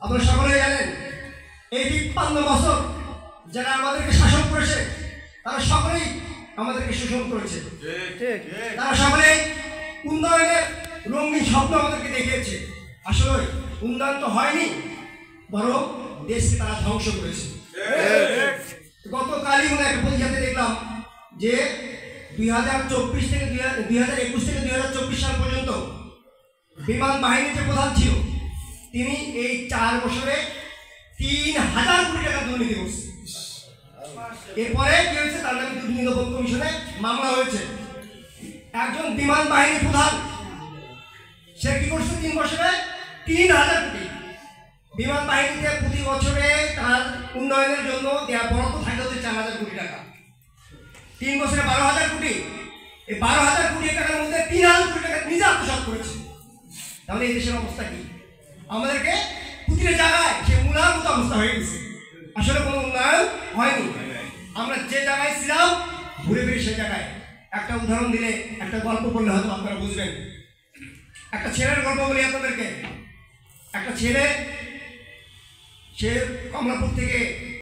আপনারা সকলেই জানেন এই ৫৩ বছর যারা আমাদেরকে শাসন করেছে তারা সকলেই আমাদেরকে শোষণ করেছে। তারা সকলেই উন্নয়নের রঙিন স্বপ্ন আমাদেরকে দেখিয়েছে। আসলে উন্নয়ন তো হয়নি, বরং দেশকে তারা ধ্বংস করেছে। গতকালই মনে একটা পত্রিকাতে দেখলাম যে ২০২৪ থেকে ২০২১ থেকে ২০২৪ সাল পর্যন্ত বিমান বাহিনীর যে প্রধান ছিল তিনি এই ৪ বছরে ৩,০০০ কোটি টাকা দুর্নীতি করছে। এরপরে কি হয়েছে, তার নামে দুর্নীতি দমন কমিশনে মামলা হয়েছে। একজন বিমান বাহিনী প্রধান সে কি করছে ৩ বছরে ৩,০০০ কোটি। বিমান বাহিনীতে প্রতি বছরে তার উন্নয়নের জন্য দেওয়া বরাদ্দ থাকে হচ্ছে ৪,০০০ কোটি টাকা। ৩ বছরে ১২,০০০ কোটি। এই ১২,০০০ কোটি টাকার মধ্যে ৩,০০০ কোটি টাকা নিজে আত্মসাৎ করেছে। তাহলে এই দেশের অবস্থা কি? আমাদেরকে প্রতিটা জায়গায় সে মূলার মতো অবস্থা হয়ে গেছে। আসলে কোনো উন্নয়ন হয়নি। আমরা যে জায়গায় ছিলাম ঘুরে ফিরে সেই জায়গায়। একটা উদাহরণ দিলে, একটা গল্প বললে হয়তো আপনারা বুঝবেন। একটা ছেলের গল্প বলি আপনাদেরকে। একটা ছেলে, সে কমলাপুর থেকে